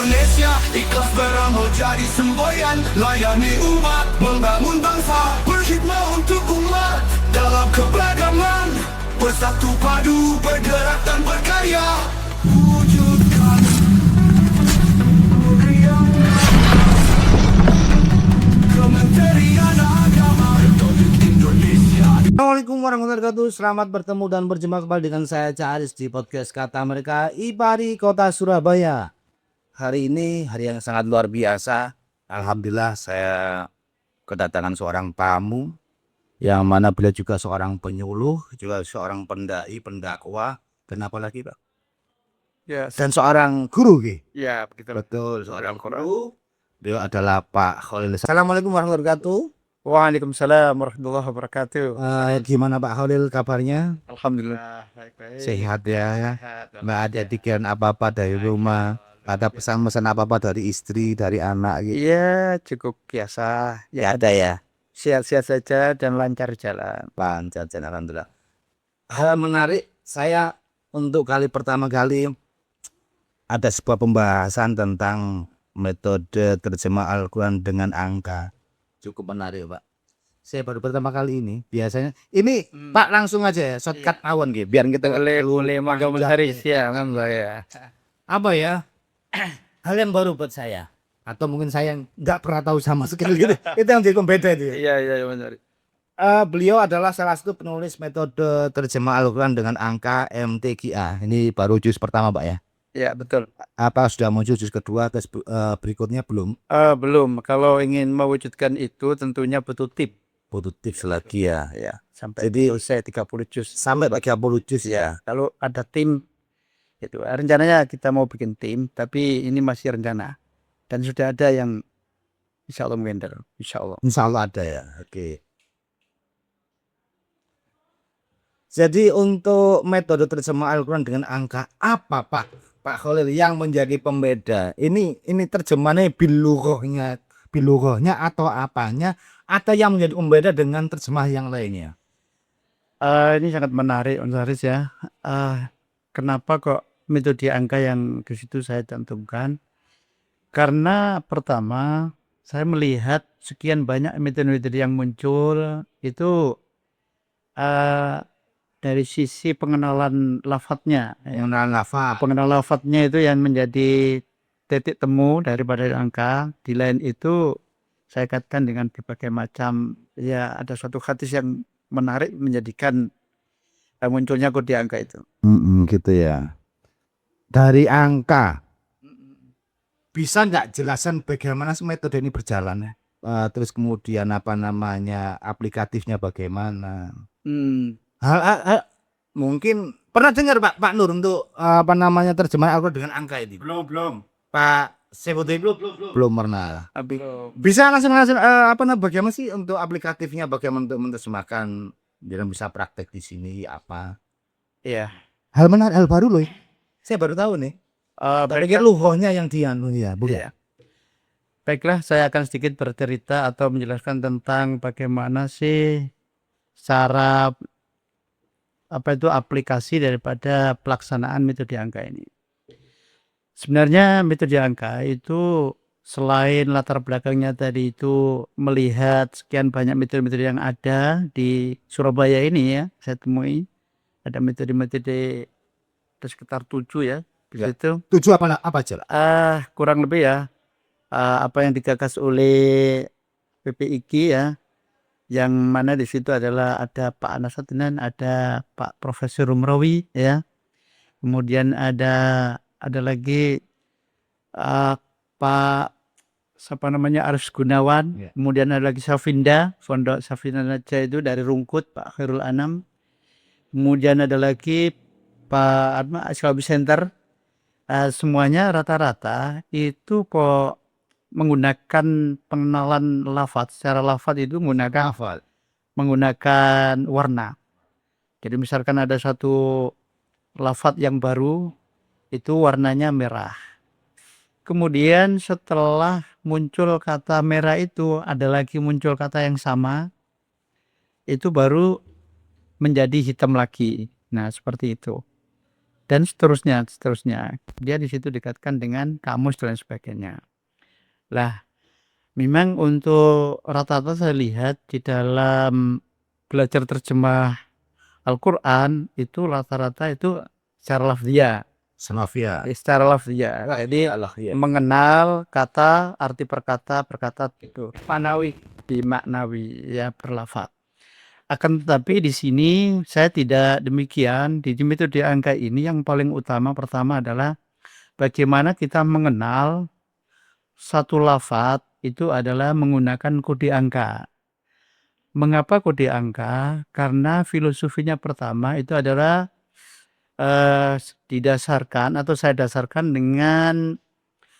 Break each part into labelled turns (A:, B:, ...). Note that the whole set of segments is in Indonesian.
A: Indonesia, ikhlas beramal jadi semboyan, layani umat, membangun bangsa, berkhidmat untuk umat. Dalam keberagaman, bersatu padu, bergerak dan berkarya, wujudkan Kementerian Agama Republik Indonesia.
B: Assalamualaikum warahmatullahi wabarakatuh. Selamat bertemu dan berjumpa kembali dengan saya Caris di podcast Kata Mereka Ipari Kota Surabaya. Hari ini hari yang sangat luar biasa. Alhamdulillah saya kedatangan seorang tamu yang mana beliau juga seorang penyuluh, juga seorang pendai, pendakwa, dan apa lagi Pak?
C: Ya,
B: Dan seorang guru Ki.
C: ya begitu.
B: Betul, seorang guru. Beliau adalah Pak Khalil. Assalamualaikum warahmatullahi wabarakatuh.
C: Waalaikumsalam warahmatullahi wabarakatuh.
B: Gimana Pak Khalil kabarnya?
C: Alhamdulillah baik-baik.
B: Sehat ya?
C: Sehat.
B: Nggak ada pikiran apa-apa dari rumah, ada pesan-pesan apa-apa dari istri, dari anak gitu.
C: Iya, cukup biasa.
B: Ya ada ya,
C: Sehat-sehat saja dan lancar jalan.
B: lancar dan alhamdulillah. Hal menarik saya untuk kali pertama kali ada sebuah pembahasan tentang metode terjemah Al-Quran dengan angka. Cukup menarik Pak. Saya baru pertama kali ini. Biasanya ini Pak langsung aja ya, shortcut awon gitu, biar kita
C: Boleh mangga mencari ya, alhamdulillah ya.
B: apa ya, hal yang baru buat saya, atau mungkin saya yang nggak pernah tahu sama sekali gitu. Itu yang jadi beda itu ya.
C: Iya benar.
B: Beliau adalah salah satu penulis metode terjemah Al-Quran dengan angka MTQA. Ini baru juz pertama Pak ya.
C: Ya betul.
B: Apa sudah muncul juz kedua, terus berikutnya belum?
C: Belum. Kalau ingin mewujudkan itu tentunya butuh tim.
B: Butuh tips lagi ya.
C: Ya, sampai
B: Jadi
C: selesai 30 juz.
B: sampai 30 juz ya.
C: Kalau ada tim itu rencananya kita mau bikin tim, tapi ini masih rencana. Dan sudah ada yang insya Allah mengendal. Insya Allah.
B: Insya Allah ada ya. Oke. Jadi untuk metode terjemah Al-Quran dengan angka apa Pak Khalil yang menjadi pembeda? Ini terjemahannya bilughahnya atau apanya? Atau yang menjadi pembeda dengan terjemah yang lainnya?
C: Ini sangat menarik, Om Saris ya. Kenapa kok metode angka yang di situ saya cantumkan? Karena pertama, saya melihat sekian banyak metode-metode yang muncul itu dari sisi pengenalan lafadznya.
B: Pengenalan lafaz.
C: Pengenalan lafadznya itu yang menjadi titik temu daripada angka. Di lain itu saya kaitkan dengan berbagai macam, ya ada suatu hadis yang menarik menjadikan munculnya kode angka itu.
B: Gitu ya. Dari angka bisa nggak jelasan bagaimana metode ini berjalan? Terus kemudian apa namanya aplikatifnya bagaimana? Mungkin pernah dengar Pak Nur untuk apa namanya terjemahan Al-Quran dengan angka ini?
C: Belum.
B: Pak Sebutin belum pernah.
C: Belum.
B: Bisa langsung apa namanya bagaimana sih untuk aplikatifnya, bagaimana untuk menerjemahkan, biar bisa praktek di sini apa?
C: Iya.
B: Hal menarik, hal baru loh. Saya baru tahu nih. Pikir lughahnya yang dianu ya, bukan?
C: Iya. Baiklah, saya akan sedikit bercerita atau menjelaskan tentang bagaimana sih cara aplikasi daripada pelaksanaan metode angka ini. Sebenarnya metode angka itu selain latar belakangnya tadi itu melihat sekian banyak metode-metode yang ada di Surabaya ini ya, saya temui ada metode-metode sekitar 7 ya.
B: Ya.
C: Itu
B: 7 apa aja?
C: kurang lebih ya apa yang digagas oleh PPIQ ya, yang mana di situ adalah ada Pak Anas Adnan, ada Pak Profesor Umrawi ya, kemudian ada lagi Pak siapa namanya Arif Gunawan,
B: Ya.
C: kemudian ada lagi Safinda, Pondok Safinda Naja itu dari Rungkut, Pak Khairul Anam, kemudian ada lagi Pak Islamis Center. Semuanya rata-rata itu kok menggunakan pengenalan lafadz. Secara lafadz itu menggunakan warna. Jadi misalkan ada satu lafadz yang baru itu warnanya merah. Kemudian setelah muncul kata merah itu ada lagi muncul kata yang sama, itu baru menjadi hitam lagi. Nah seperti itu. dan seterusnya, seterusnya. Dia di situ dikatakan dengan kamus dan sebagainya. Lah, memang untuk rata-rata saya lihat di dalam belajar terjemah Al-Quran itu rata-rata itu secara lafziyah.
B: Sanafia.
C: Secara lafziyah. Jadi mengenal kata, arti perkata itu. Manawi di maknawi ya berlafaz. Akan tetapi di sini saya tidak demikian. Di metode angka ini yang paling utama pertama adalah bagaimana kita mengenal satu lafaz itu adalah menggunakan kode angka. Mengapa kode angka? Karena filosofinya pertama itu adalah didasarkan atau saya dasarkan dengan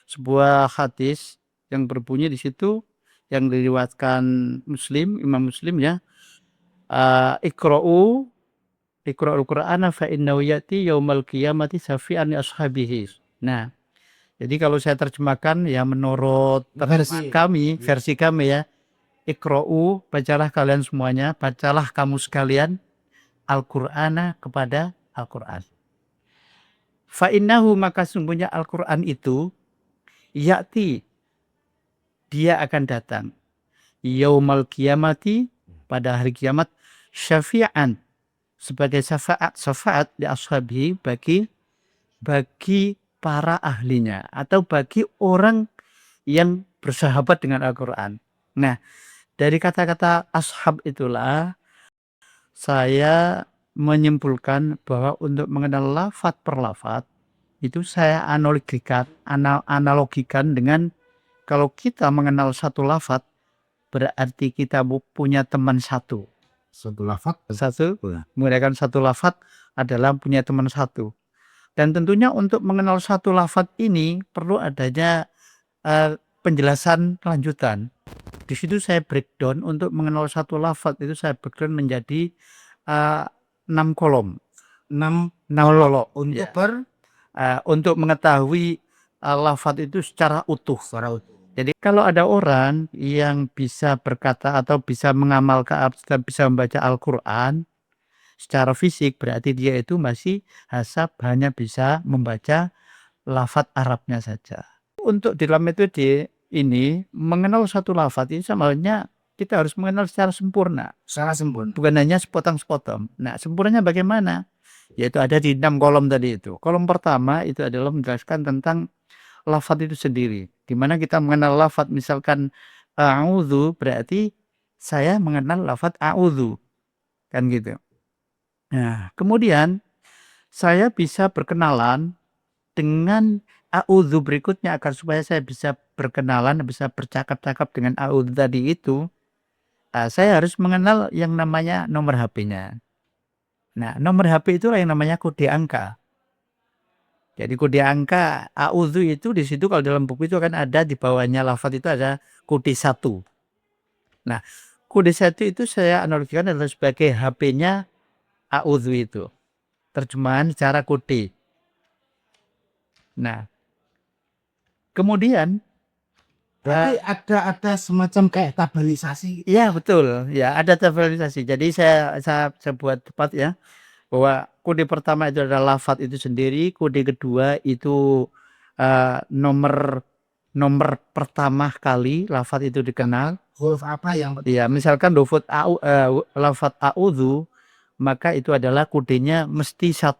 C: sebuah hadis yang berbunyi di situ yang diriwayatkan Imam Muslim ya. Iqra'u Iqra'ul Qur'ana fa innahu ya'ti yaumal qiyamati syafi'an li ashabihi. Nah, jadi kalau saya terjemahkan ya menurut versi kami ya, Iqra'u, bacalah kalian semuanya, bacalah kamu sekalian Al-Qur'ana kepada Al-Qur'an. Fa innahu, maka sungguhnya Al-Qur'an itu ya'ti, dia akan datang yaumal qiyamati, pada hari kiamat, syafi'an, sebagai syafaat di ashabi, bagi para ahlinya atau bagi orang yang bersahabat dengan Al-Quran. Nah, dari kata-kata ashab itulah saya menyimpulkan bahwa untuk mengenal lafaz per lafaz itu saya analogikan dengan kalau kita mengenal satu lafaz berarti kita punya teman satu.
B: Satu lafaz.
C: Menggunakan satu lafaz adalah punya teman satu. Dan tentunya untuk mengenal satu lafaz ini perlu adanya penjelasan lanjutan. Di situ saya breakdown untuk mengenal satu lafaz itu saya breakdown menjadi 6 kolom. 6 lolok untuk mengetahui lafaz itu secara utuh. Jadi kalau ada orang yang bisa berkata atau bisa mengamalkan, bisa membaca Al-Quran secara fisik, berarti dia itu masih hanya bisa membaca lafaz Arabnya saja. Untuk dalam metode ini, mengenal satu lafaz ini sebenarnya kita harus mengenal secara sempurna. Bukan hanya sepotong-sepotong. Nah, sempurnanya bagaimana? Yaitu ada di 6 kolom tadi itu. Kolom pertama itu adalah menjelaskan tentang lafaz itu sendiri. Di mana kita mengenal lafaz misalkan a'udzu, berarti saya mengenal lafaz a'udzu. Kan gitu. Nah, kemudian saya bisa berkenalan dengan a'udzu berikutnya agar supaya saya bisa berkenalan, bisa bercakap-cakap dengan a'udzu tadi itu. Saya harus mengenal yang namanya nomor HP-nya. Nah, nomor HP itulah yang namanya kode angka. Jadi kode angka a'udzu itu di situ kalau dalam buku itu kan ada di bawahnya lafaz itu ada kode 1. Nah, kode 1 itu saya analogikan adalah sebagai HP-nya a'udzu itu. Terjemahan secara kode. Nah, kemudian
B: berarti ada semacam kayak tabelisasi.
C: Ya, betul. Ya, ada tabelisasi. Jadi saya buat tepat ya. Bahwa kode pertama itu adalah lafaz itu sendiri, kode kedua itu nomor pertama kali lafaz itu dikenal.
B: Huruf apa yang
C: ya, misalkan lafaz a'udzu, maka itu adalah kodenya mesti 1.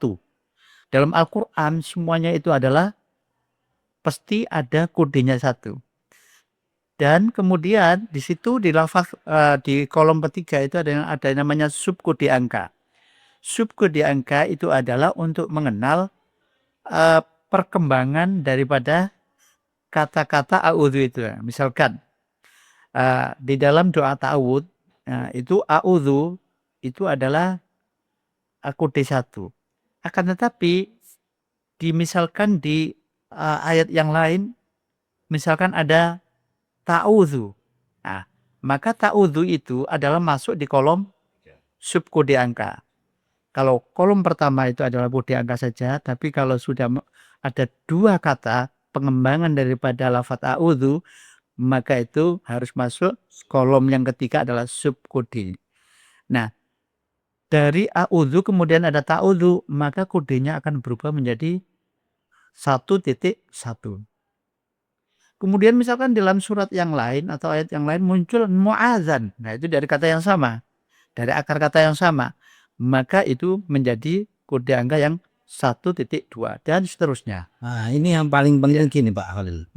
C: Dalam Al-Quran semuanya itu adalah pasti ada kodenya 1. Dan kemudian di situ di lafaz di kolom ketiga itu ada namanya subkode angka. Subkode angka itu adalah untuk mengenal perkembangan daripada kata-kata a'udzu itu. Misalkan di dalam doa ta'awud itu a'udzu itu adalah kode 1. Akan tetapi misalkan di ayat yang lain misalkan ada ta'udzu. Nah, maka ta'udzu itu adalah masuk di kolom subkode angka. Kalau kolom pertama itu adalah kode angka saja, tapi kalau sudah ada 2 kata pengembangan daripada lafaz a'udzu, maka itu harus masuk kolom yang ketiga adalah subkode. Nah, dari a'udzu kemudian ada ta'udzu, maka kodenya akan berubah menjadi 1.1. Kemudian misalkan dalam surat yang lain atau ayat yang lain muncul mu'adzan. Nah, itu dari kata yang sama, dari akar kata yang sama. Maka itu menjadi kode angka yang 1.2 dan seterusnya.
B: Nah, ini yang paling penting gini Pak Khalil.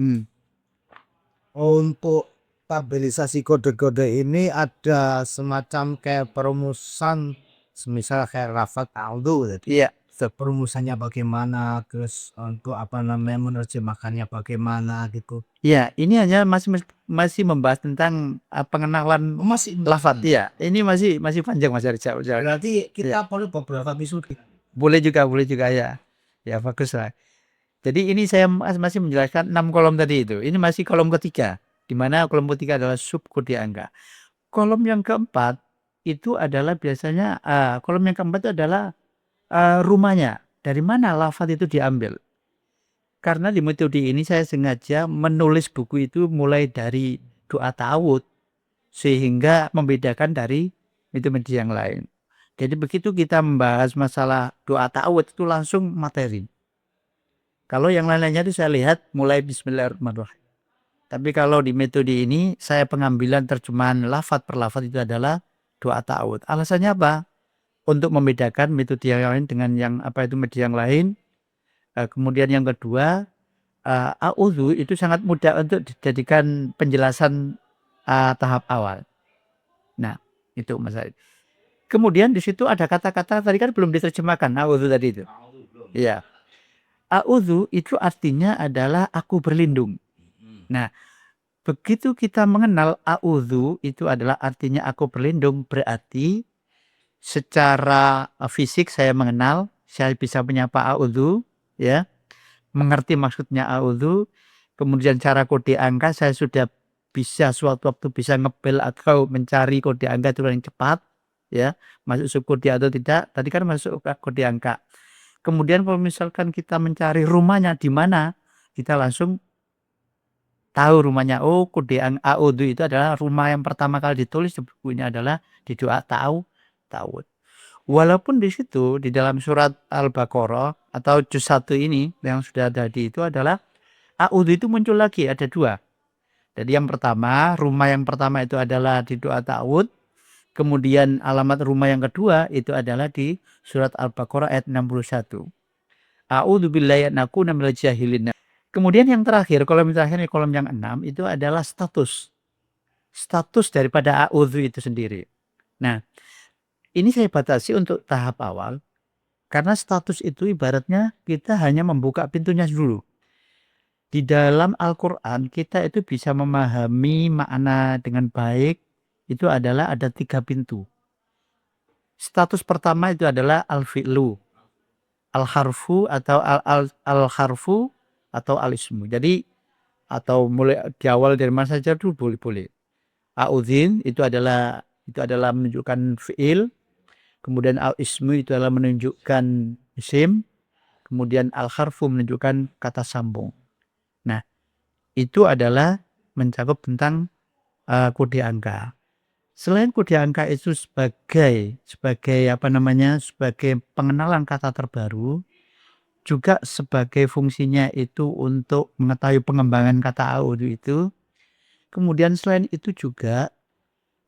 B: Untuk stabilisasi kode-kode ini ada semacam kayak perumusan, semisal kayak lafaz aldu tadi.
C: Iya,
B: Perumusannya bagaimana, terus untuk apa namanya menerjemahkannya bagaimana gitu.
C: iya, ini hanya masih membahas tentang pengenalan
B: Masih
C: lafaz. Iya, ini masih panjang Mas Rizal.
B: berarti kita perlu beberapa episode.
C: Boleh juga ya. Ya bagus lah. Jadi ini saya masih menjelaskan 6 kolom tadi itu. Ini masih kolom ketiga, di mana kolom ketiga adalah sub kode angka. Kolom yang keempat itu adalah biasanya kolom yang keempat itu adalah rumahnya. Dari mana lafaz itu diambil? Karena di metode ini saya sengaja menulis buku itu mulai dari doa ta'awudz sehingga membedakan dari metode yang lain. Jadi begitu kita membahas masalah doa ta'awudz itu langsung materi. Kalau yang lain-lainnya itu saya lihat mulai bismillahirrahmanirrahim. Tapi kalau di metode ini saya pengambilan terjemahan lafaz per lafaz itu adalah doa ta'awudz. Alasannya apa? Untuk membedakan metode yang lain dengan yang metode yang lain. Kemudian yang kedua, a'udzu itu sangat mudah untuk dijadikan penjelasan tahap awal. Nah, itu Mas Said. Kemudian di situ ada kata-kata tadi kan belum diterjemahkan a'udzu tadi itu. Iya. A'udzu itu artinya adalah aku berlindung. Nah, begitu kita mengenal a'udzu itu adalah artinya aku berlindung, berarti secara fisik saya mengenal, saya bisa menyapa a'udzu, ya, mengerti maksudnya a'udzu. Kemudian cara kode angka saya sudah bisa suatu waktu bisa ngebel atau mencari kode angka itu yang cepat, ya, masuk subkode atau tidak. Tadi kan masuk kode angka. Kemudian kalau misalkan kita mencari rumahnya di mana, kita langsung tahu rumahnya. Oh, kode a'udzu itu adalah rumah yang pertama kali ditulis di bukunya adalah di doa ta'awudz. Walaupun di situ di dalam surat Al-Baqarah atau juz 1 ini yang sudah tadi itu adalah a'udzu itu muncul lagi ada 2. Jadi yang pertama, rumah yang pertama itu adalah di doa ta'awudz. Kemudian alamat rumah yang kedua itu adalah di surat Al-Baqarah ayat 61. A'udzubillahi an akuna minal jahilin. Kemudian yang terakhir, kolom terakhir kolom yang 6 itu adalah status. Status daripada a'udzu itu sendiri. Nah, ini saya batasi untuk tahap awal karena status itu ibaratnya kita hanya membuka pintunya dulu. Di dalam Al-Qur'an kita itu bisa memahami makna dengan baik itu adalah ada 3 pintu. Status pertama itu adalah al-fi'lu, al-harfu atau al-harfu atau al-ismu. Jadi atau mulai di awal dari mana saja dulu boleh. A'udzin itu adalah menunjukkan fi'il. Kemudian al-ismu itu adalah menunjukkan isim. Kemudian al-harfu menunjukkan kata sambung. Nah, itu adalah mencakup tentang kode angka. Selain kode angka itu sebagai pengenalan kata terbaru, juga sebagai fungsinya itu untuk mengetahui pengembangan kata a'udzu itu. Kemudian selain itu juga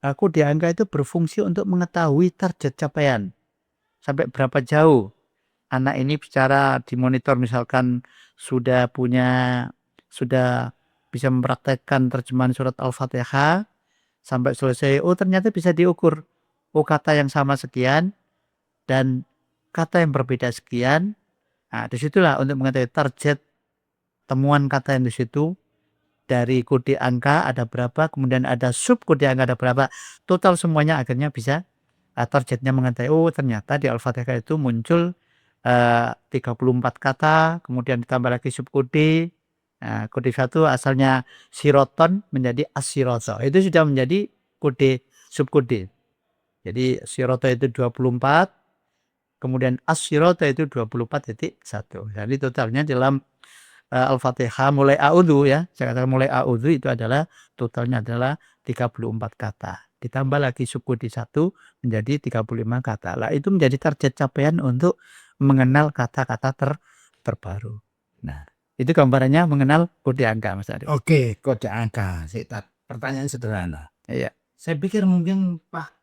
C: kode angka itu berfungsi untuk mengetahui target capaian. Sampai berapa jauh anak ini bicara di monitor misalkan sudah bisa mempraktekkan terjemahan surat Al-Fatihah sampai selesai. Oh, ternyata bisa diukur. Oh, kata yang sama sekian dan kata yang berbeda sekian. Nah, disitulah untuk mengetahui target temuan kata yang di situ. Dari kode angka ada berapa, kemudian ada sub kode angka ada berapa, total semuanya akhirnya bisa targetnya mengetahui, oh ternyata di Al-Fatihah itu muncul 34 kata, kemudian ditambah lagi sub kode. Nah, kode 1 asalnya siroton menjadi asiroto, itu sudah menjadi kode sub kode. Jadi siroto itu 24, kemudian asiroto itu 24.1. Jadi totalnya dalam Al-Fatihah mulai a'udzu ya, saya katakan mulai a'udzu itu adalah totalnya adalah 34 kata. ditambah lagi suku di 1 menjadi 35 kata. Lah itu menjadi target capaian untuk mengenal kata-kata terbaru. Nah, itu gambarannya mengenal kode angka, Mas Arif.
B: Oke, kode angka. Pertanyaan sederhana.
C: Iya.
B: Saya pikir mungkin Pak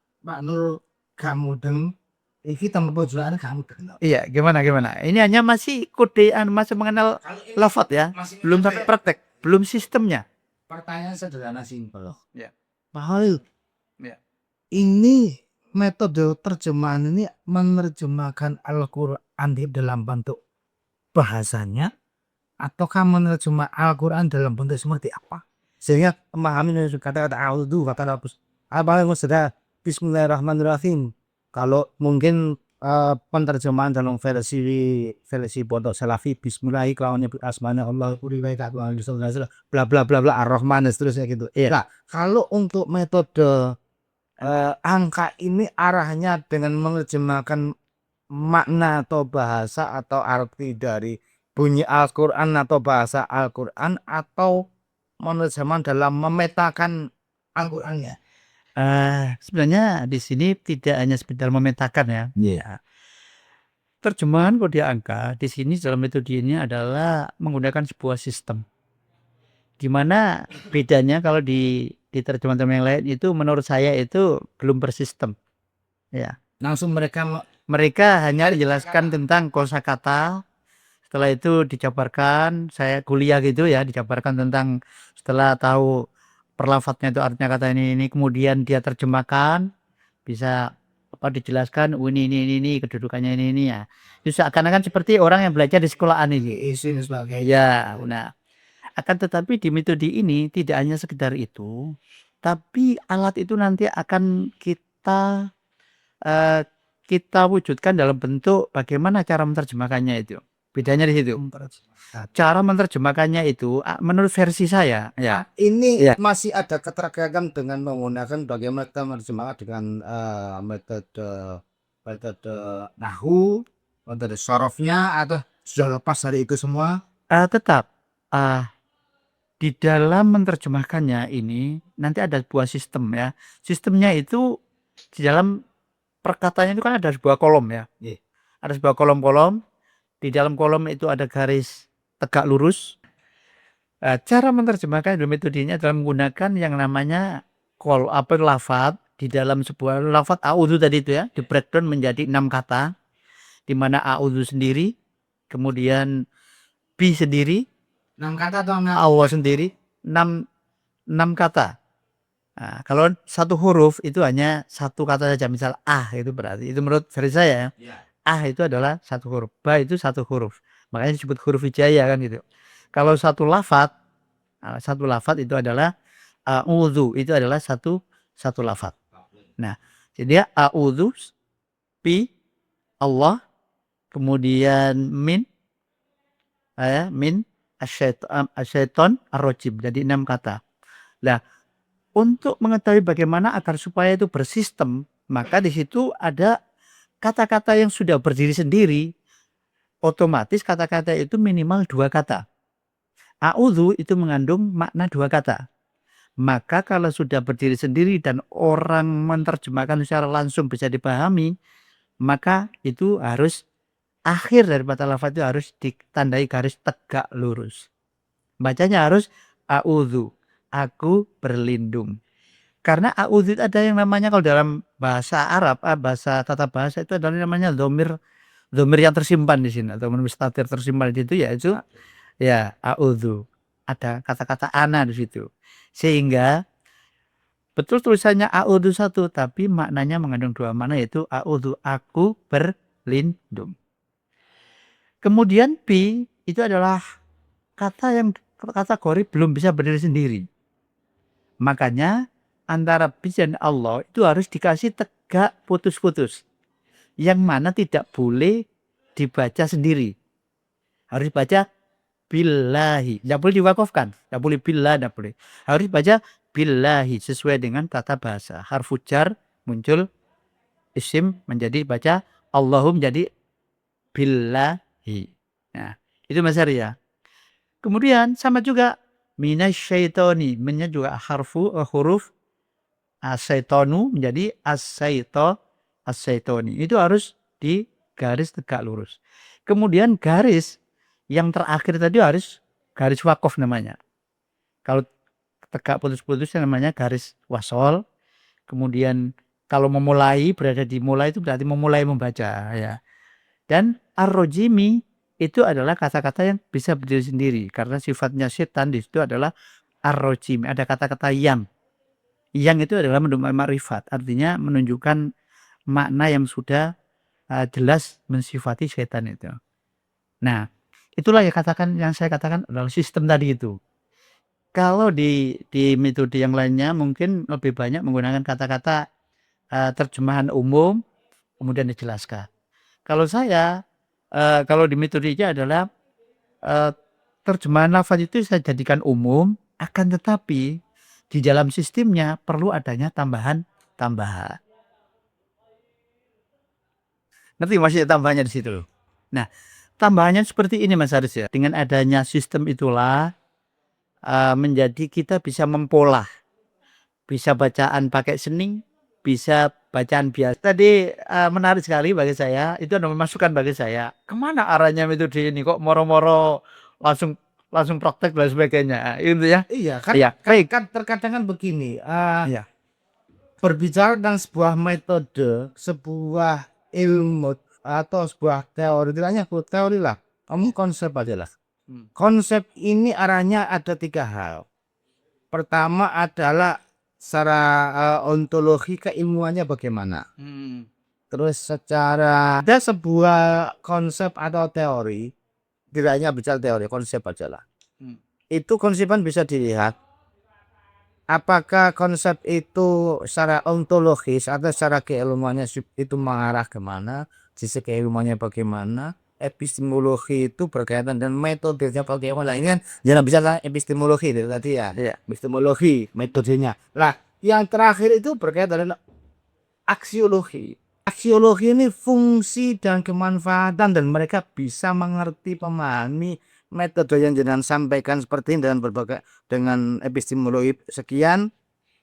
B: Nur kamu deng iki tanpa jualan kamu deng.
C: Iya, gimana? Ini hanya masih kode masih mengenal lafaz ya. Belum sampai praktek, belum sistemnya.
B: Pertanyaan sederhana simpel.
C: Ya.
B: Pak Halil,
C: Ya.
B: ini metode terjemahan ini menerjemahkan Al-Quran dalam bentuk bahasanya ataukah menerjemah Al-Quran dalam bentuk seperti apa? Sehingga memahami kata-kata a'udzu, kata apa yang sudah Bismillahirrahmanirrahim. Kalau mungkin penerjemahan dalam versi Pondok Salafi Bismillahirrahmanirrahim asmana Allah bla bla bla bla ar-Rahman seterusnya gitu.
C: Iya.
B: Nah, kalau untuk metode angka ini arahnya dengan menerjemahkan makna atau bahasa atau arti dari bunyi Al-Quran atau bahasa Al-Quran atau menerjemahkan dalam memetakan Al-Qurannya.
C: Sebenarnya di sini tidak hanya sekedar memetakan ya.
B: Iya.
C: Terjemahan kode angka di sini dalam metode ini adalah menggunakan sebuah sistem. Di mana bedanya kalau di terjemahan yang lain itu menurut saya itu belum bersistem. Ya.
B: Langsung
C: Mereka hanya dijelaskan tentang kosakata. Setelah itu dijabarkan, saya kuliah gitu ya, dijabarkan tentang setelah tahu perlafadznya itu artinya kata ini, kemudian dia terjemahkan, bisa dijelaskan ini kedudukannya ini ya. Itu seakan-akan seperti orang yang belajar di sekolahan ini.
B: isin sebagai
C: Ya, nah. Akan tetapi di metode ini tidak hanya sekedar itu, tapi alat itu nanti akan kita wujudkan dalam bentuk bagaimana cara menerjemahkannya itu. Bedanya di situ. Cara menerjemahkannya itu menurut versi saya ya.
B: Ini masih ada keterkaitan dengan menggunakan bagaimana kita menerjemahkan dengan metode nahwu, metode sorofnya atau sudah lepas dari itu semua?
C: Tetap di dalam menerjemahkannya ini nanti ada sebuah sistem ya. Sistemnya itu di dalam perkataannya itu kan ada sebuah kolom ya.
B: Iya.
C: Ada sebuah kolom-kolom. Di dalam kolom itu ada garis tegak lurus. Cara menerjemahkan dalam metode ini adalah menggunakan yang namanya lafaz. Di dalam sebuah lafaz a'udzu tadi itu ya, di breakdown menjadi 6 kata. Di mana a'udzu sendiri, kemudian bi sendiri,
B: 6 kata atau
C: Allah sendiri, 6 kata. Nah, kalau satu huruf itu hanya satu kata saja, misal itu berarti itu menurut versi saya ya. Itu adalah satu huruf, ba itu satu huruf, makanya disebut huruf hijaiyah kan gitu. Kalau satu lafaz itu adalah a'udzu, itu adalah satu lafaz. Nah, jadi a'udzu bi Allah, kemudian min asyaiton ar-rajim, jadi 6 kata. Nah, untuk mengetahui bagaimana agar supaya itu bersistem, maka di situ ada kata-kata yang sudah berdiri sendiri. Otomatis kata-kata itu minimal 2 kata. A'udzu itu mengandung makna 2 kata. Maka kalau sudah berdiri sendiri dan orang menerjemahkan secara langsung bisa dipahami, maka itu harus akhir dari kata lafaz itu harus ditandai garis tegak lurus. Bacanya harus a'udzu, aku berlindung. Karena a'udzu ada yang namanya kalau dalam bahasa Arab, bahasa tata bahasa itu adalah namanya dhamir yang tersimpan di sini atau mustatir tersimpan di situ, yaitu ya a'udzu. Ada kata-kata ana di situ. Sehingga betul tulisannya a'udzu 1 tapi maknanya mengandung 2 makna, yaitu a'udzu, aku berlindung. Kemudian bi itu adalah kata yang kategori belum bisa berdiri sendiri. Makanya antara bi dan Allah itu harus dikasih tegak putus-putus. Yang mana tidak boleh dibaca sendiri. Harus dibaca billahi. Tidak boleh diwakafkan. Tidak boleh billah, tidak boleh. Harus dibaca billahi sesuai dengan tata bahasa. Harfu jar muncul isim menjadi baca Allahu menjadi billahi. Nah, itu Mas Ari ya. Kemudian sama juga minasyaitoni, minnya juga huruf asaitonu menjadi asaitoni. Itu harus di garis tegak lurus. Kemudian garis yang terakhir tadi harus garis wakof namanya. Kalau tegak putus-putusnya namanya garis wasol. Kemudian kalau memulai, berada di mulai itu berarti memulai membaca ya. Dan ar-rojimi itu adalah kata-kata yang bisa berdiri sendiri karena sifatnya setan di situ adalah ar-rojimi. Ada kata-kata yang. Yang itu adalah menunjukkan makrifat, artinya menunjukkan makna yang sudah jelas mensifati setan itu. Nah, itulah yang saya katakan adalah sistem tadi itu. Kalau di metode yang lainnya mungkin lebih banyak menggunakan kata-kata terjemahan umum kemudian dijelaskan. Kalau saya kalau di metodenya adalah terjemahan lafaz itu saya jadikan umum, akan tetapi di dalam sistemnya perlu adanya tambahan. Ngerti maksudnya tambahannya di situ? Nah, tambahannya seperti ini Mas Haris ya. Dengan adanya sistem itulah menjadi kita bisa mempola. Bisa bacaan pakai sening, bisa bacaan biasa. Tadi menarik sekali bagi saya, itu ada masukan bagi saya. Kemana arahnya metode ini kok moro-moro langsung praktek dan sebagainya. Itu ya.
B: Iya kan,
C: Iya, baik.
B: kan terkadang kan begini,
C: Iya.
B: berbicara tentang sebuah metode, sebuah ilmu atau sebuah teori, tidak hanya teori lah, konsep aja lah. Konsep ini arahnya ada 3 hal. Pertama adalah secara ontologi keilmuannya bagaimana. Terus secara ada sebuah konsep atau teori, tidak hanya bicara teori, konsep aja lah. Itu konsepan bisa dilihat apakah konsep itu secara ontologis atau secara keilmuannya itu mengarah kemana, sisi keilmuannya bagaimana. Epistemologi itu berkaitan dengan metodenya bagaimana. Ini kan jangan bicara epistemologi itu tadi ya. Epistemologi metodenya. Lah, yang terakhir itu berkaitan dengan aksiologi. Aksiologi ini fungsi dan kemanfaatan dan mereka bisa mengerti, memahami metode yang jenengan sampaikan seperti ini dengan epistemologi sekian,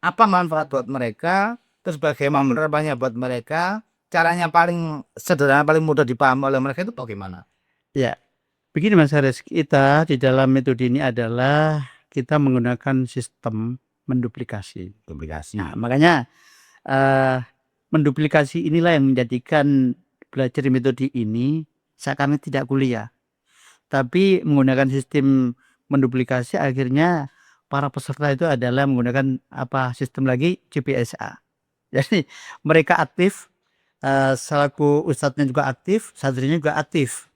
B: apa manfaat buat mereka, terus bagaimana menerapkannya buat mereka. Caranya paling sederhana, paling mudah dipahami oleh mereka itu bagaimana?
C: Ya, begini Mas Haris, kita di dalam metode ini adalah kita menggunakan sistem menduplikasi. Nah, makanya menduplikasi inilah yang menjadikan belajar metode ini seakan tidak kuliah. Tapi menggunakan sistem menduplikasi akhirnya para peserta itu adalah menggunakan sistem lagi GPSA. Jadi mereka aktif. Selaku ustadznya juga aktif, santrinya juga aktif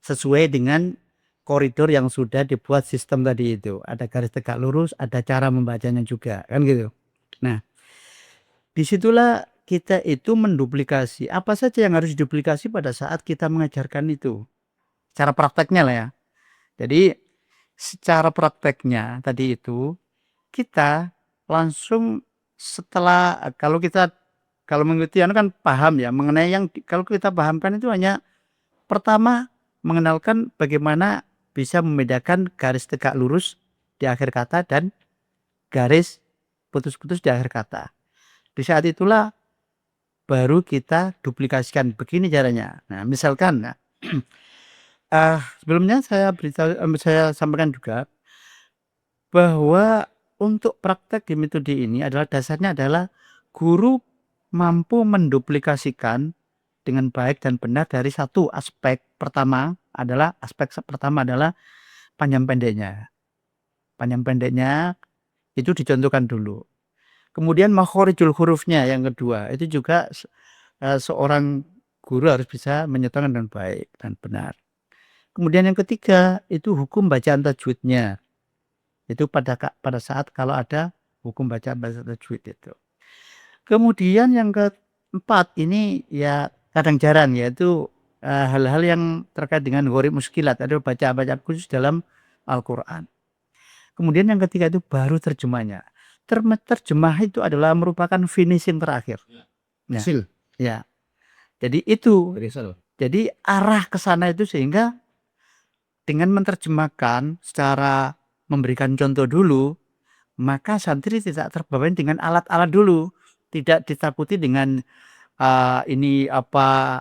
C: sesuai dengan koridor yang sudah dibuat sistem tadi itu. Ada garis tegak lurus, ada cara membacanya juga, kan gitu. Nah, disitulah kita itu menduplikasi apa saja yang harus diduplikasi pada saat kita mengajarkan itu. Cara prakteknya lah ya. Jadi secara prakteknya tadi itu kita langsung setelah kalau mengikuti kan paham ya mengenai yang kalau kita pahamkan itu hanya pertama mengenalkan bagaimana bisa membedakan garis tegak lurus di akhir kata dan garis putus-putus di akhir kata. Di saat itulah baru kita duplikasikan begini caranya. Nah, misalkan sebelumnya saya sampaikan juga bahwa untuk praktek di metode ini adalah dasarnya adalah guru mampu menduplikasikan dengan baik dan benar dari satu aspek. Aspek pertama adalah panjang pendeknya. Panjang pendeknya itu dicontohkan dulu. Kemudian makhorijul hurufnya yang kedua, itu juga seorang guru harus bisa menyertakan dengan baik dan benar. Kemudian yang ketiga itu hukum bacaan tajwidnya. Itu pada saat kalau ada hukum bacaan tajwid itu. Kemudian yang keempat ini ya kadang jarang yaitu hal-hal yang terkait dengan gharib muskilat, ada bacaan khusus dalam Al-Quran. Kemudian yang ketiga itu baru terjemahnya. Terjemah itu adalah merupakan finishing terakhir. Ya. Jadi itu. Jadi arah ke sana itu sehingga dengan menerjemahkan secara memberikan contoh dulu, maka santri tidak terbebani dengan alat-alat dulu, tidak ditakuti dengan ini apa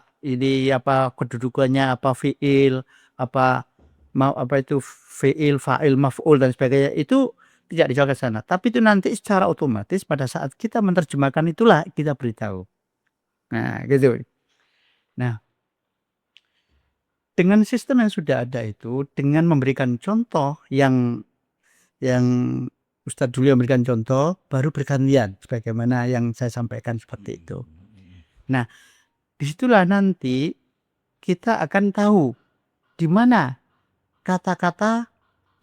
C: kedudukannya, apa fiil, apa apa itu fiil, fa'il, maf'ul dan sebagainya, itu tidak dijual ke sana. Tapi itu nanti secara otomatis pada saat kita menerjemahkan itulah kita beritahu. Nah, gitu. Nah, dengan sistem yang sudah ada itu, dengan memberikan contoh yang Ustadz dulu yang memberikan contoh, baru bergantian sebagaimana yang saya sampaikan seperti itu. Nah, disitulah nanti kita akan tahu di mana kata-kata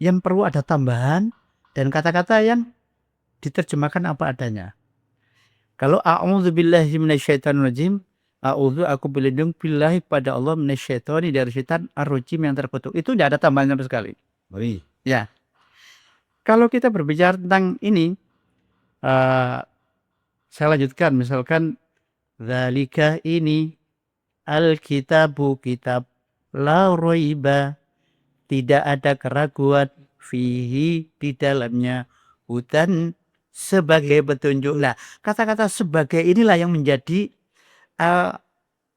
C: yang perlu ada tambahan dan kata-kata yang diterjemahkan apa adanya. Kalau a'udzubillahi minasyaitonirrajim, aku berlindung billahi pada Allah minasyaitonir dari syaitan ar-rajim yang terkutuk. Itu tidak ada tambahan sama sekali.
B: Baik.
C: Ya. Kalau kita berbicara tentang ini, saya lanjutkan misalkan zalika ini al-kitabu kitab la raiba, tidak ada keraguan fihi di dalamnya, hudan sebagai petunjuk. Nah, kata-kata sebagai inilah yang menjadi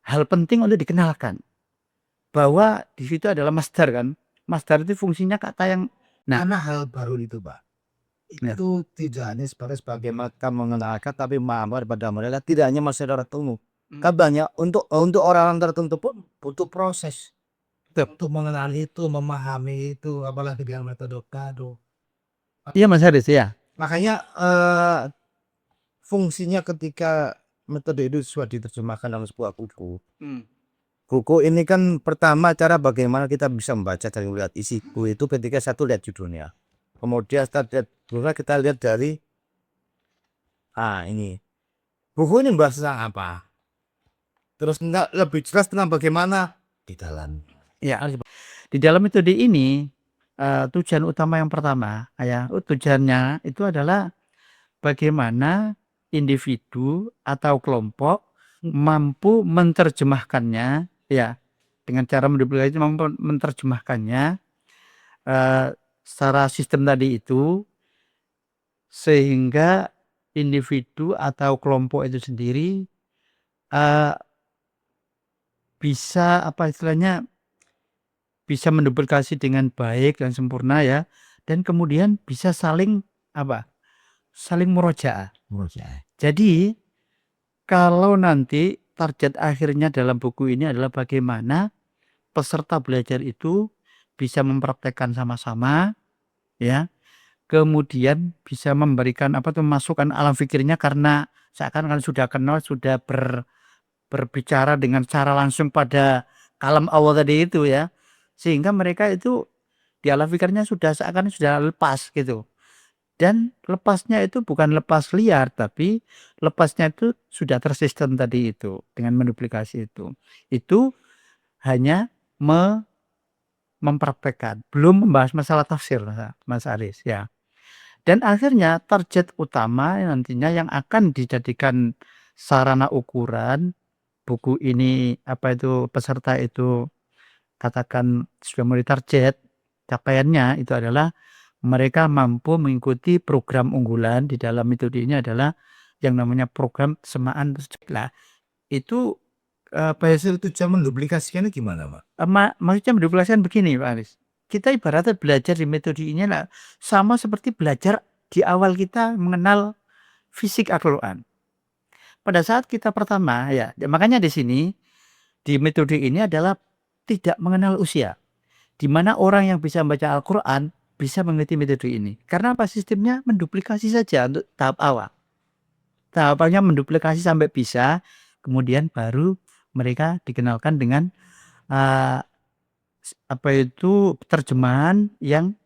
C: hal penting untuk dikenalkan, bahwa di situ adalah masdar kan. Masdar itu fungsinya kata yang
B: Karena hal baru itu, Pak,
C: Ya.
B: itu tidak hanya sebagai mereka mengenalkan, tapi memahami pada mereka tidak hanya masyarakat umum. Kan banyak untuk orang tertentu pun butuh proses untuk mengenali itu, memahami itu, apalagi dengan metode kado.
C: Iya Mas Haris ya.
B: Makanya fungsinya ketika metode itu sudah diterjemahkan dalam sebuah buku. Buku ini kan pertama cara bagaimana kita bisa membaca dan melihat isi buku itu ketika satu lihat judulnya. Kemudian setelah lihat judulnya kita lihat dari ini buku ini membahas tentang apa. Terus lebih jelas tentang bagaimana di dalam.
C: Ya, di dalam metode ini tujuan utama yang pertama tujuannya itu adalah bagaimana individu atau kelompok mampu menerjemahkannya ya, dengan cara menduplikasi mampu menerjemahkannya secara sistem tadi itu, sehingga individu atau kelompok itu sendiri bisa bisa menduplikasi dengan baik dan sempurna ya, dan kemudian bisa saling murojaah. Jadi kalau nanti target akhirnya dalam buku ini adalah bagaimana peserta belajar itu bisa mempraktekkan sama-sama ya, kemudian bisa memberikan masukan alam pikirnya, karena seakan-akan sudah kenal, sudah berbicara dengan cara langsung pada kalam Allah tadi itu ya, sehingga mereka itu di alam pikirnya sudah seakan sudah lepas gitu. Dan lepasnya itu bukan lepas liar, tapi lepasnya itu sudah tersistem tadi itu dengan menduplikasi itu. Itu hanya mempraktekkan, belum membahas masalah tafsir Mas Aris ya. Dan akhirnya target utama nantinya yang akan dijadikan sarana ukuran buku ini peserta itu katakan sudah mulai target capaiannya itu adalah mereka mampu mengikuti program unggulan di dalam metode ini adalah yang namanya program semaan. Nah, itu
B: hasil tujuan menduplikasikannya gimana, Pak?
C: Maksudnya menduplikasikan begini, Pak Aris. Kita ibaratnya belajar di metode ini sama seperti belajar di awal kita mengenal fisik Al-Quran. Pada saat kita pertama ya, makanya di sini di metode ini adalah tidak mengenal usia, di mana orang yang bisa membaca Al-Quran bisa mengikuti metode ini. Karena apa? Sistemnya menduplikasi saja untuk tahap awal. Tahapannya menduplikasi sampai bisa, kemudian baru mereka dikenalkan dengan terjemahan yang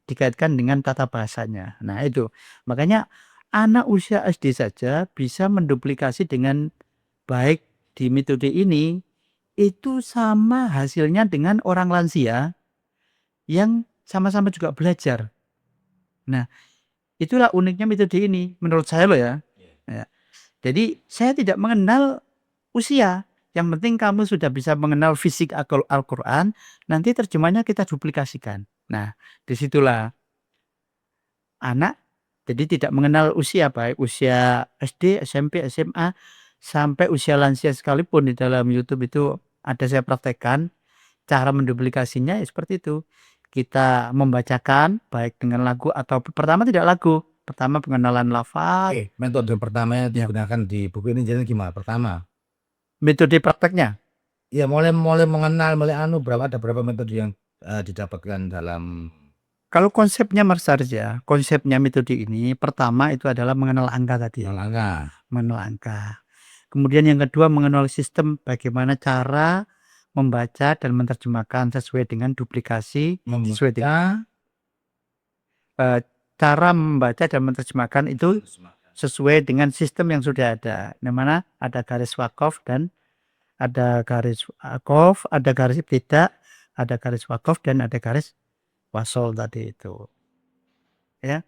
C: dikaitkan dengan tata bahasanya. Nah itu, makanya anak usia SD saja bisa menduplikasi dengan baik di metode ini, itu sama hasilnya dengan orang lansia yang sama-sama juga belajar. Nah, itulah uniknya metode ini menurut saya loh ya. Ya. Jadi saya tidak mengenal usia. Yang penting kamu sudah bisa mengenal fisik Al-Quran, nanti terjemahnya kita duplikasikan. Nah, disitulah anak Jadi tidak mengenal usia, baik usia SD, SMP, SMA, sampai usia lansia sekalipun di dalam YouTube itu ada saya praktekkan. Cara menduplikasinya ya seperti itu. Kita membacakan baik dengan lagu atau pertama tidak lagu, pertama pengenalan lafaz.
B: Oke, metode pertama yang
C: Ya.
B: digunakan di buku ini jadi gimana? Pertama,
C: Metode prakteknya,
B: ya mulai mengenal, ada berapa metode yang didapatkan dalam
C: kalau konsepnya Mas Haris ya, konsepnya metode ini pertama itu adalah mengenal angka tadi,
B: langkah.
C: mengenal angka. Kemudian yang kedua mengenal sistem bagaimana cara membaca dan menerjemahkan sesuai dengan duplikasi, sesuai dengan cara membaca dan menerjemahkan itu sesuai dengan sistem yang sudah ada. Di mana ada garis wakaf dan ada garis wakaf, ada garis ibtidah, ada garis wakaf dan ada garis wasol tadi itu. Ya.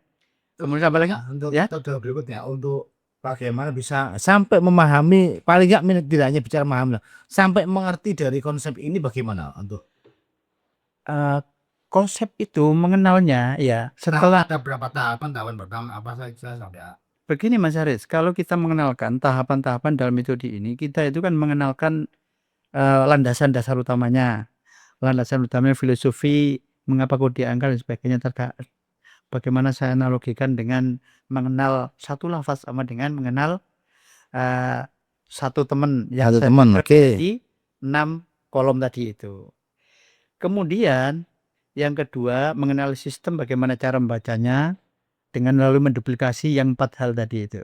C: Kemudian apa lagi?
B: Untuk
C: Ya.
B: metode berikutnya untuk bagaimana bisa sampai memahami, paling nggak tidak hanya bicara memahami, sampai mengerti dari konsep ini bagaimana untuk
C: Konsep itu mengenalnya ya setelah
B: ada berapa tahapan pertama apa saja sampai
C: begini Mas Haris, kalau kita mengenalkan tahapan-tahapan dalam metode ini, kita itu kan mengenalkan landasan dasar utamanya. Landasan utamanya filosofi, mengapa kode angka dan sebagainya. Bagaimana saya analogikan dengan mengenal satu lafaz sama dengan mengenal satu teman yang
B: Satu
C: saya
B: teman,
C: sebutkan
B: oke.
C: di 6 kolom tadi itu. Kemudian yang kedua mengenal sistem bagaimana cara membacanya dengan lalu menduplikasi yang 4 hal tadi itu.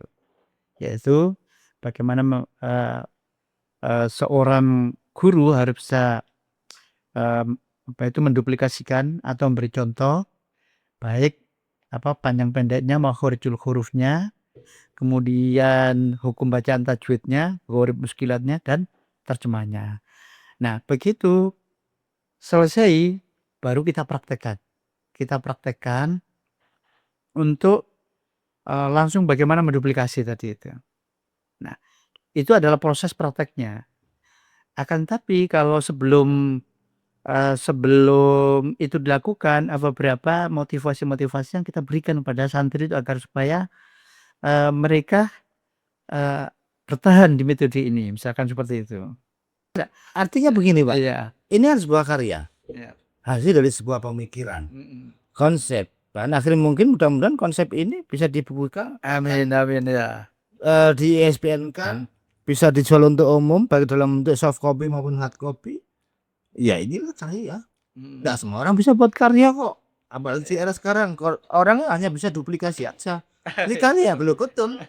C: Yaitu bagaimana seorang guru harus bisa menduplikasikan atau memberi contoh baik panjang pendeknya, makhorijul hurufnya, kemudian hukum bacaan tajwidnya, gharib muskilatnya dan terjemahnya. Nah, begitu selesai baru kita praktekkan. Kita praktekkan untuk langsung bagaimana menduplikasi tadi itu. Nah, itu adalah proses prakteknya. Akan tapi kalau sebelum itu dilakukan, beberapa motivasi-motivasi yang kita berikan kepada santri itu agar supaya mereka bertahan di metode ini, misalkan seperti itu.
B: Artinya begini Pak,
C: Iya.
B: ini kan sebuah karya,
C: Iya.
B: hasil dari sebuah pemikiran, konsep, dan akhirnya mungkin mudah-mudahan konsep ini bisa dibuka,
C: Amin, amin ya.
B: di ISBN kan, bisa dijual untuk umum, baik dalam bentuk soft copy maupun hard copy. Ya inilah karya. Nggak semua orang bisa buat karya kok. Apalagi di era sekarang, orang hanya bisa duplikasi aja. Ini karya belum betul.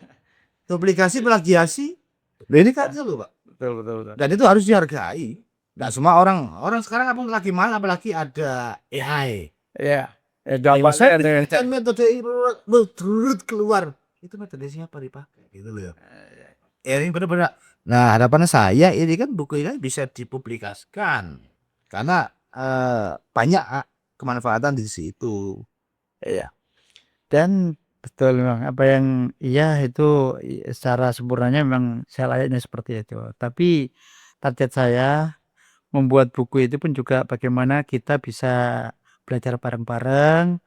B: Duplikasi, plagiasi, ini karya loh Pak.
C: Betul.
B: Dan itu harus dihargai. Nggak semua orang sekarang apalagi ada AI.
C: Iya.
B: Dan metode itu keluar. Itu metode siapa dipakai gitu loh. Ini benar-benar. Nah, harapan saya ini kan buku ini bisa dipublikasikan karena banyak kemanfaatan di situ.
C: Iya. Dan betul memang apa yang itu secara sempurnanya memang saya layaknya seperti itu. Tapi target saya membuat buku itu pun juga bagaimana kita bisa belajar bareng-bareng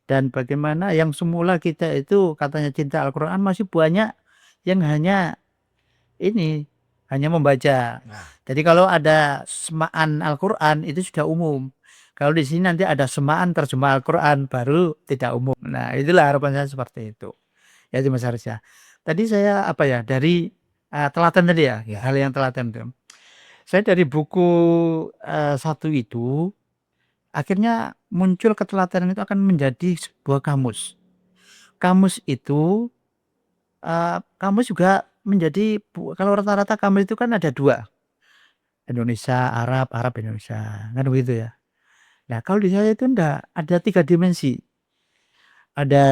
C: dan bagaimana yang semula kita itu katanya cinta Al-Quran masih banyak yang hanya membaca.
B: Nah.
C: Jadi kalau ada semaan Al-Quran itu sudah umum. Kalau di sini nanti ada semaan terjemah Al-Quran baru tidak umum. Nah, itulah harapan saya seperti itu. Ya, Mas Haris ya. Tadi saya dari telaten tadi ya, hal yang telaten itu. Saya dari buku satu itu akhirnya muncul ketelatenan itu akan menjadi sebuah kamus. Kamus itu kamus juga menjadi kalau rata-rata kamus itu kan ada 2. Indonesia, Arab Indonesia. Kan begitu ya. Nah, kalau di saya itu enggak, ada 3 dimensi. Ada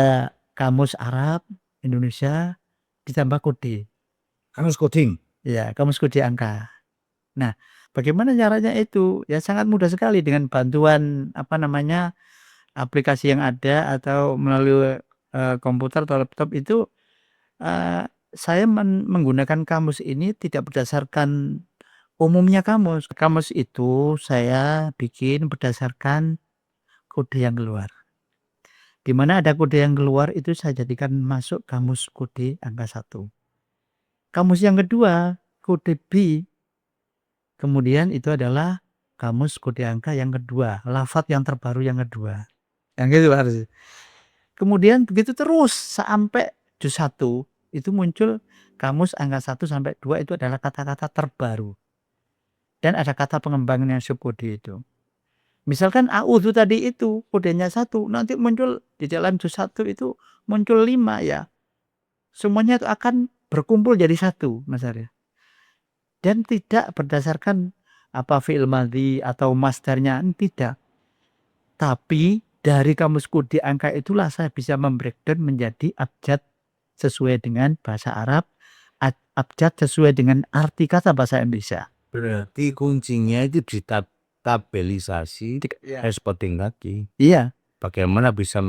C: kamus Arab, Indonesia, ditambah kode.
B: Kamus coding.
C: Ya, kamus kode angka. Nah, bagaimana caranya itu? Ya sangat mudah sekali dengan bantuan aplikasi yang ada atau melalui komputer atau laptop itu saya menggunakan kamus ini tidak berdasarkan umumnya kamus. Kamus itu saya bikin berdasarkan kode yang keluar. Di mana ada kode yang keluar itu saya jadikan masuk kamus kode angka 1. Kamus yang kedua, kode B. Kemudian itu adalah kamus kode angka yang kedua, lafadz yang terbaru yang kedua. Yang gitu harus. Kemudian begitu terus sampai juz 1 itu muncul kamus angka 1 sampai 2 itu adalah kata-kata terbaru. Dan ada kata pengembangan yang subkode itu. Misalkan a'udzu tadi itu kodenya 1, nanti muncul di dalam juz 1 itu muncul 5 ya. Semuanya itu akan berkumpul jadi 1, Mas Arya. Dan tidak berdasarkan apa fi'il madhi atau masdarnya, tidak. Tapi dari kamus kode angka itulah saya bisa membreakdown menjadi abjad sesuai dengan bahasa Arab, abjad sesuai dengan arti kata bahasa Indonesia.
B: Berarti kuncinya itu di tabelisasi exporting tadi.
C: Iya.
B: Bagaimana bisa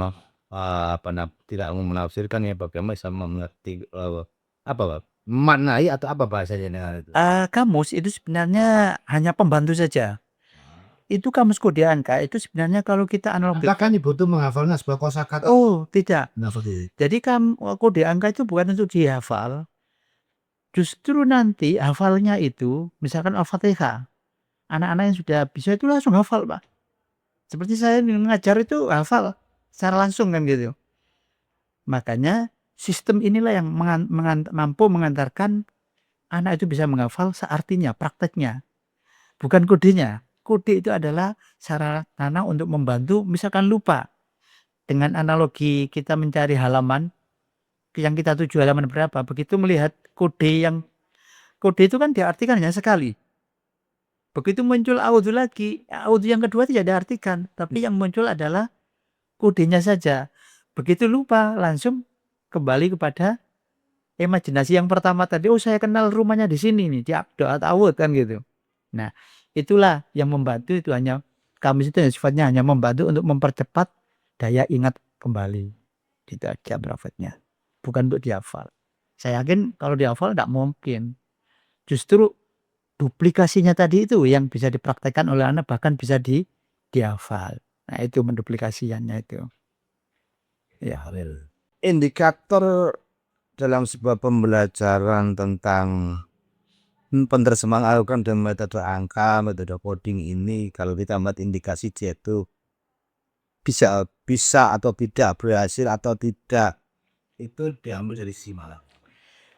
B: tidak menafsirkan ya, bagaimana bisa mengerti maknai atau apa bahasanya dengan itu?
C: Kamus itu sebenarnya hanya pembantu saja. Itu kamus kode angka itu sebenarnya kalau kita analog.
B: Kan butuh menghafalnya sebuah kosakata.
C: Oh, tidak.
B: Jadi
C: Jadi kode angka itu bukan untuk dihafal. Justru nanti hafalnya itu misalkan Al-Fatihah. Anak-anak yang sudah bisa itu langsung hafal, Pak. Seperti saya ngajar itu hafal secara langsung kan gitu. Makanya sistem inilah yang mampu mengantarkan anak itu bisa menghafal seartinya, prakteknya. Bukan kodenya. Kode itu adalah sarana untuk membantu misalkan lupa. Dengan analogi kita mencari halaman yang kita tuju halaman berapa, begitu melihat kode itu kan diartikan hanya sekali. Begitu muncul a'udzu lagi, a'udzu yang kedua tidak diartikan, tapi yang muncul adalah kodenya saja. Begitu lupa langsung kembali kepada imajinasi yang pertama tadi. Oh, saya kenal rumahnya di sini nih, di doa ta'awudz kan gitu. Nah, itulah yang membantu, itu hanya kamus itu sifatnya hanya membantu untuk mempercepat daya ingat kembali. Itu aja profitnya. Bukan untuk dihafal. Saya yakin kalau dihafal tidak mungkin. Justru duplikasinya tadi itu yang bisa dipraktekkan oleh anak, bahkan bisa dihafal. Nah, itu menduplikasiannya itu. Ya.
B: Indikator dalam sebuah pembelajaran tentang penerjemahan Al-Quran dan metode angka, metode coding ini, kalau kita melihat indikasi dia itu bisa atau tidak, berhasil atau tidak, itu diambil dari si mana?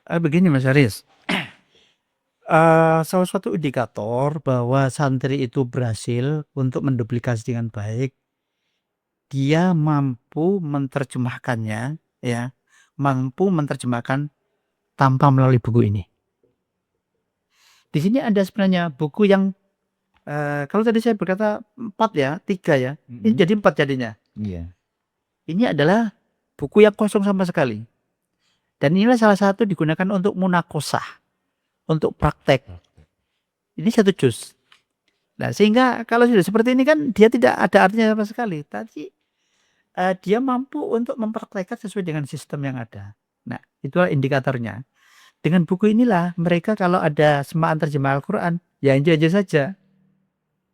C: Begini Mas Haris, salah satu indikator bahwa santri itu berhasil untuk menduplikasi dengan baik, dia mampu menerjemahkannya, ya, mampu menerjemahkan tanpa melalui buku ini. Di sini ada sebenarnya buku yang kalau tadi saya berkata 4 ya, 3 ya, ini jadi 4 jadinya.
B: Iya.
C: Ini adalah buku yang kosong sama sekali. Dan inilah salah satu digunakan untuk munakosah, untuk praktek. Ini 1 juz. Nah, sehingga kalau sudah seperti ini kan dia tidak ada artinya sama sekali. Tapi dia mampu untuk mempraktekkan sesuai dengan sistem yang ada. Nah, itulah indikatornya. Dengan buku inilah mereka kalau ada semaan terjemah Al-Quran, ya enjoy aja saja.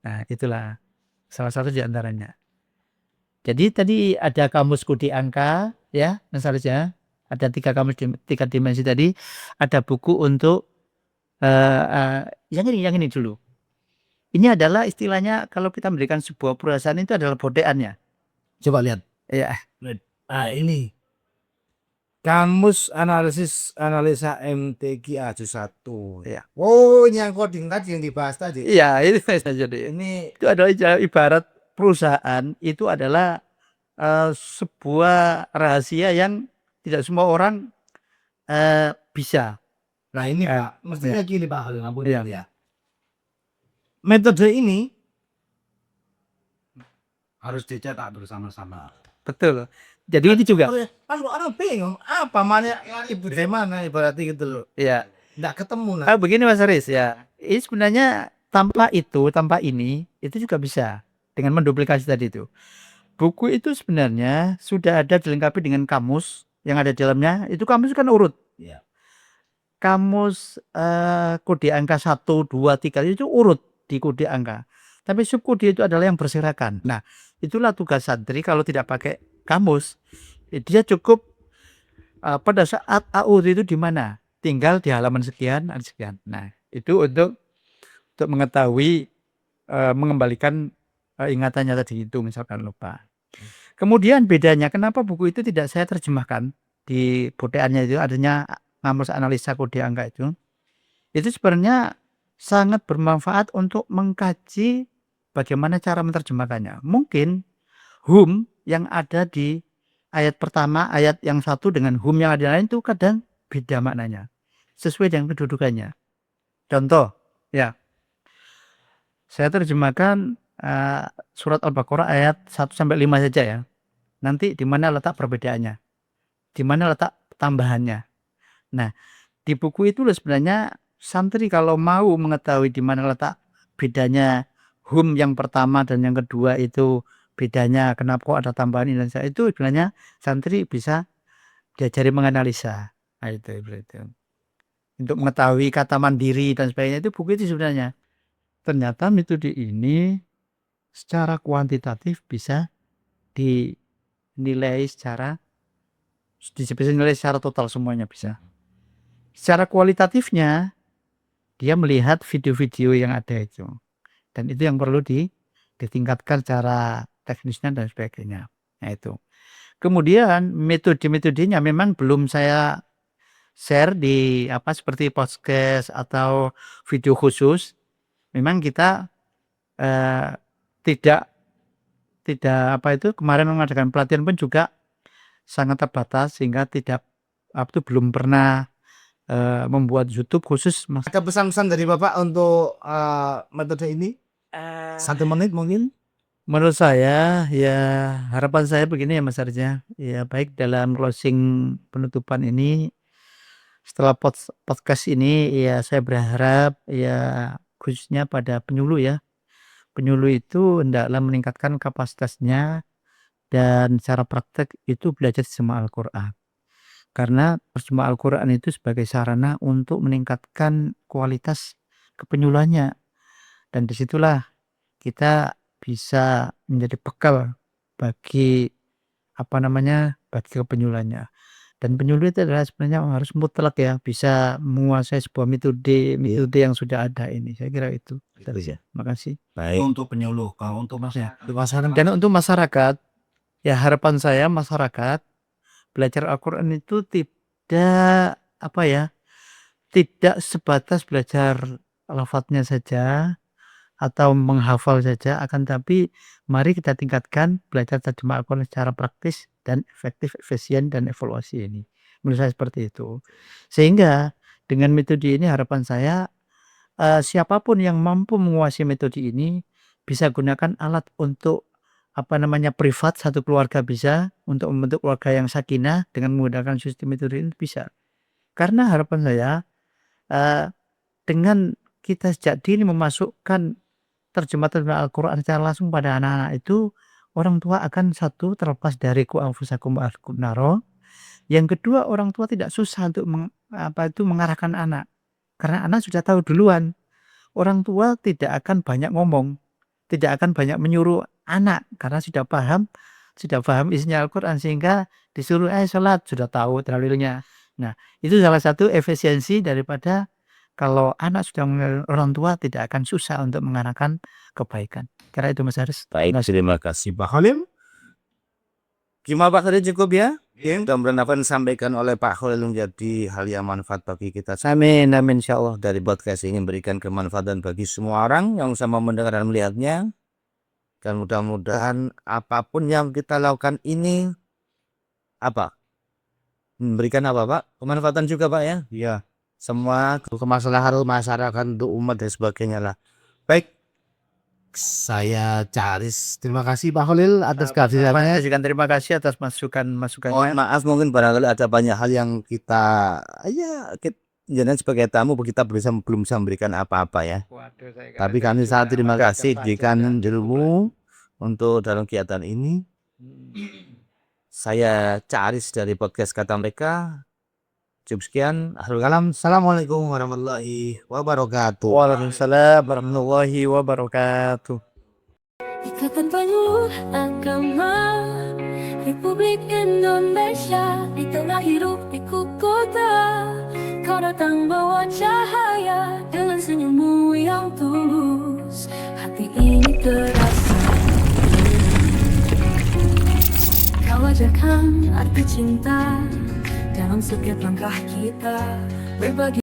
C: Nah, itulah salah satu di antaranya. Jadi tadi ada kamus kode angka, ya, misalnya ada 3 kamus 3 dimensi tadi. Ada buku untuk yang ini dulu. Ini adalah istilahnya kalau kita memberikan sebuah perusahaan itu adalah bodeannya.
B: Coba lihat.
C: Ya.
B: Ini kamus analisa MTQA juz 1.
C: Ya.
B: Oh, ini yang coding tadi yang dibahas tadi.
C: Iya, itu jadi.
B: Ini
C: Itu adalah ibarat perusahaan itu adalah sebuah rahasia yang tidak semua orang bisa.
B: Nah, ini Pak, mestinya gini Pak,
C: Iya.
B: ya. Metode ini harus dicetak bersama-sama.
C: Betul. Jadi ini juga.
B: Kalau orang bingung apa mana ibu dari mana ibaratnya gitu loh.
C: Ya.
B: Nggak ketemu lah.
C: Begini Mas Haris ya. Ini sebenarnya tanpa ini itu juga bisa dengan menduplikasi tadi itu. Buku itu sebenarnya sudah ada dilengkapi dengan kamus yang ada di dalamnya. Itu kamus kan urut.
B: Iya.
C: Kamus kode angka 1, 2, 3 itu urut di kode angka. Tapi subkode itu adalah yang berserakan. Nah, itulah tugas santri kalau tidak pakai kamus. Dia cukup pada saat AUD itu di mana, tinggal di halaman sekian, sekian. Nah, itu untuk mengetahui, mengembalikan, ingatannya tadi itu misalkan lupa. Kemudian bedanya kenapa buku itu tidak saya terjemahkan, di boteannya itu adanya Kamus Analisa Kode Angka itu sebenarnya sangat bermanfaat untuk mengkaji bagaimana cara menerjemahkannya. Mungkin hum yang ada di ayat pertama, ayat yang satu dengan hum yang ada di lain itu kadang beda maknanya, sesuai dengan kedudukannya. Contoh, ya, saya terjemahkan surat Al-Baqarah ayat 1-5 saja ya. Nanti di mana letak perbedaannya, di mana letak tambahannya. Nah, di buku itu sebenarnya santri kalau mau mengetahui di mana letak bedanya hum yang pertama dan yang kedua itu bedanya, kenapa kok ada tambahan ini dan itu sebenarnya santri bisa diajari menganalisa. Nah, itu. Untuk mengetahui kata mandiri dan sebagainya itu buku itu sebenarnya. Ternyata metode ini secara kuantitatif bisa dinilai secara total semuanya bisa. Secara kualitatifnya dia melihat video-video yang ada itu. Dan itu yang perlu ditingkatkan secara teknisnya dan sebagainya. Nah, itu. Kemudian metode-metodenya memang belum saya share di seperti podcast atau video khusus. Memang kita tidak kemarin mengadakan pelatihan pun juga sangat terbatas sehingga belum pernah membuat YouTube khusus.
B: Ada pesan-pesan dari Bapak untuk metode ini? 1 menit mungkin?
C: Menurut saya ya harapan saya begini ya Mas Arja, ya baik dalam closing penutupan ini setelah podcast ini ya saya berharap ya khususnya pada penyuluh ya. Penyuluh itu hendaklah meningkatkan kapasitasnya dan secara praktek itu belajar terjemah Al-Qur'an. Karena terjemah Al-Qur'an itu sebagai sarana untuk meningkatkan kualitas kepenyuluhannya. Dan disitulah kita bisa menjadi bekal bagi bagi kepenyuluhannya. Dan penyuluh itu adalah sebenarnya harus mutlak ya, bisa menguasai sebuah metode yang sudah ada ini. Saya kira itu.
B: Ya.
C: Makasih.
B: Baik.
A: Untuk penyuluh, kalau untuk masyarakat.
C: Dan untuk masyarakat, ya harapan saya masyarakat belajar Al-Qur'an itu tidak tidak sebatas belajar lafadznya saja atau menghafal saja, akan tapi mari kita tingkatkan belajar terjemah Al-Qur'an secara praktis dan efektif, efisien dan evaluasi ini. Menurut saya seperti itu. Sehingga dengan metode ini harapan saya siapapun yang mampu menguasai metode ini bisa gunakan alat untuk privat satu keluarga bisa, untuk membentuk keluarga yang sakinah dengan menggunakan sistem metode ini bisa. Karena harapan saya dengan kita sejak dini memasukkan terjemah Al-Qur'an secara langsung pada anak-anak itu, orang tua akan satu terlepas dari qu anfusakum wa ahlikum naro. Yang kedua, orang tua tidak susah untuk mengarahkan anak. Karena anak sudah tahu duluan. Orang tua tidak akan banyak ngomong, tidak akan banyak menyuruh anak karena sudah paham isinya Al-Qur'an sehingga disuruh sholat sudah tahu dalilnya. Nah, itu salah satu efisiensi daripada kalau anak sudah mengenal orang tua tidak akan susah untuk mengarahkan kebaikan. Kira itu Mas Haris.
B: Baik, terima kasih Pak Khalil. Gimana Pak Khalil, cukup ya? Mudah-mudahan apa yang disampaikan oleh Pak Khalil menjadi hal yang manfaat bagi kita.
C: Amin, amin insyaallah.
B: Dari podcast ini memberikan kemanfaatan bagi semua orang yang sama mendengar dan melihatnya. Dan mudah-mudahan apapun yang kita lakukan ini memberikan Pak? Kemanfaatan juga Pak ya? Iya. Semua kemaslahatan masyarakat, untuk umat dan sebagainya lah. Baik, saya Caris. Terima kasih Pak Khalil atas kehadirannya.
C: Terima kasih atas masukan-masukannya.
B: Mohon maaf mungkin barangkali ada banyak hal yang kita jangan sebagai tamu kita belum bisa memberikan apa-apa ya. Tapi kami sangat terima kasih diberikan ilmu untuk dalam kegiatan ini. Saya Caris dari podcast Kata Mereka. Cukup sekian. Akhirul kalam. Assalamualaikum warahmatullahi wabarakatuh.
C: Waalaikumsalam warahmatullahi wabarakatuh.
D: Ikatan penyuluh agama Republik Indonesia di tengah hiruk pikuk kota. Kau datang bawa cahaya dengan senyummu yang tulus. Hati ini terasa. Kau ajarkan arti cinta dalam setiap langkah kita berbagi.